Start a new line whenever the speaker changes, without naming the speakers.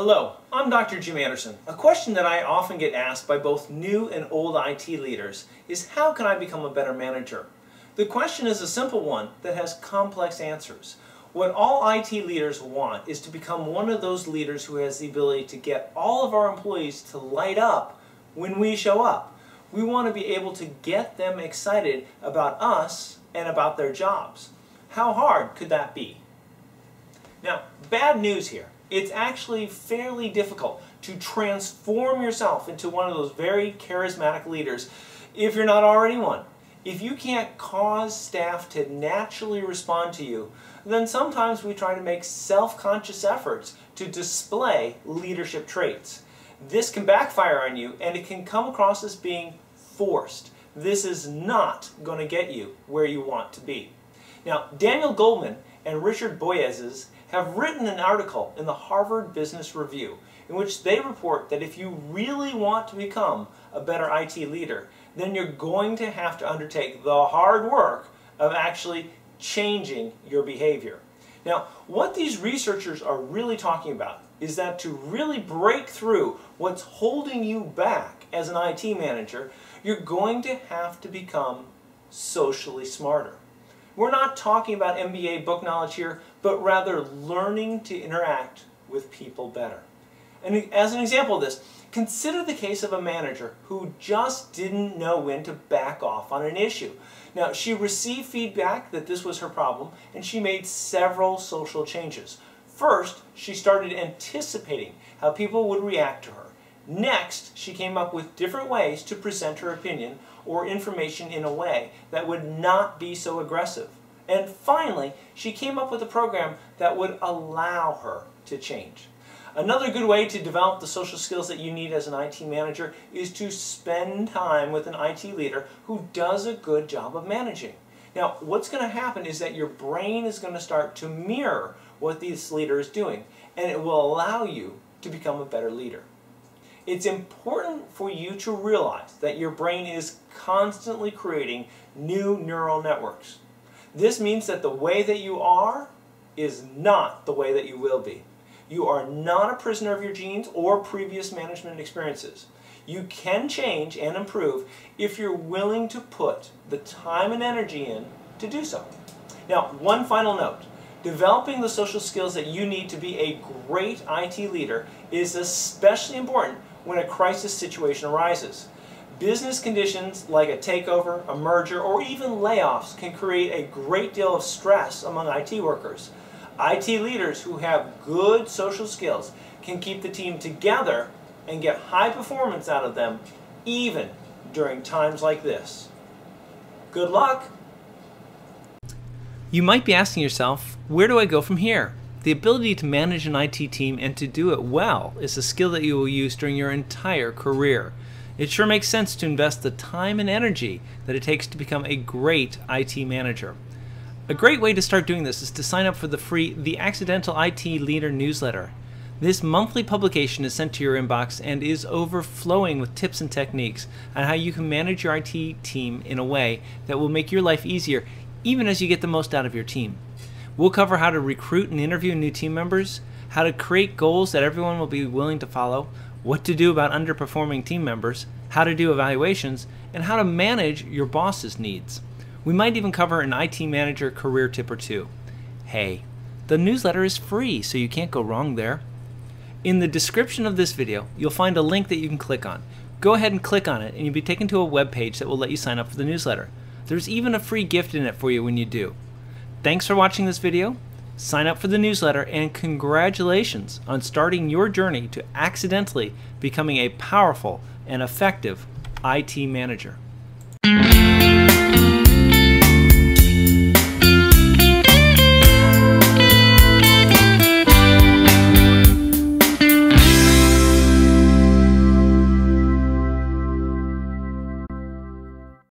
Hello, I'm Dr. Jim Anderson. A question that I often get asked by both new and old IT leaders is, how can I become a better manager? The question is a simple one that has complex answers. What all IT leaders want is to become one of those leaders who has the ability to get all of our employees to light up when we show up. We want to be able to get them excited about us and about their jobs. How hard could that be? Now, bad news here. It's actually fairly difficult to transform yourself into one of those very charismatic leaders if you're not already one. If you can't cause staff to naturally respond to you, then sometimes we try to make self-conscious efforts to display leadership traits. This can backfire on you, and it can come across as being forced. This is not going to get you where you want to be. Now, Daniel Goldman and Richard Boyezes have written an article in the Harvard Business Review in which they report that if you really want to become a better IT leader, then you're going to have to undertake the hard work of actually changing your behavior. Now, what these researchers are really talking about is that to really break through what's holding you back as an IT manager, you're going to have to become socially smarter. We're not talking about MBA book knowledge here, but rather learning to interact with people better. And as an example of this, consider the case of a manager who just didn't know when to back off on an issue. Now, she received feedback that this was her problem, and she made several social changes. First, she started anticipating how people would react to her. Next, she came up with different ways to present her opinion or information in a way that would not be so aggressive. And finally, she came up with a program that would allow her to change. Another good way to develop the social skills that you need as an IT manager is to spend time with an IT leader who does a good job of managing. Now, what's going to happen is that your brain is going to start to mirror what this leader is doing, and it will allow you to become a better leader. It's important for you to realize that your brain is constantly creating new neural networks. This means that the way that you are is not the way that you will be. You are not a prisoner of your genes or previous management experiences. You can change and improve if you're willing to put the time and energy in to do so. Now, one final note. Developing the social skills that you need to be a great IT leader is especially important when a crisis situation arises. Business conditions like a takeover, a merger, or even layoffs can create a great deal of stress among IT workers. IT leaders who have good social skills can keep the team together and get high performance out of them even during times like this. Good luck!
You might be asking yourself, where do I go from here? The ability to manage an IT team and to do it well is a skill that you will use during your entire career. It sure makes sense to invest the time and energy that it takes to become a great IT manager. A great way to start doing this is to sign up for the free The Accidental IT Leader newsletter. This monthly publication is sent to your inbox and is overflowing with tips and techniques on how you can manage your IT team in a way that will make your life easier even as you get the most out of your team. We'll cover how to recruit and interview new team members, how to create goals that everyone will be willing to follow, what to do about underperforming team members, how to do evaluations, and how to manage your boss's needs. We might even cover an IT manager career tip or two. Hey, the newsletter is free, so you can't go wrong there. In the description of this video, you'll find a link that you can click on. Go ahead and click on it, and you'll be taken to a web page that will let you sign up for the newsletter. There's even a free gift in it for you when you do. Thanks for watching this video. Sign up for the newsletter, and congratulations on starting your journey to accidentally becoming a powerful and effective IT manager.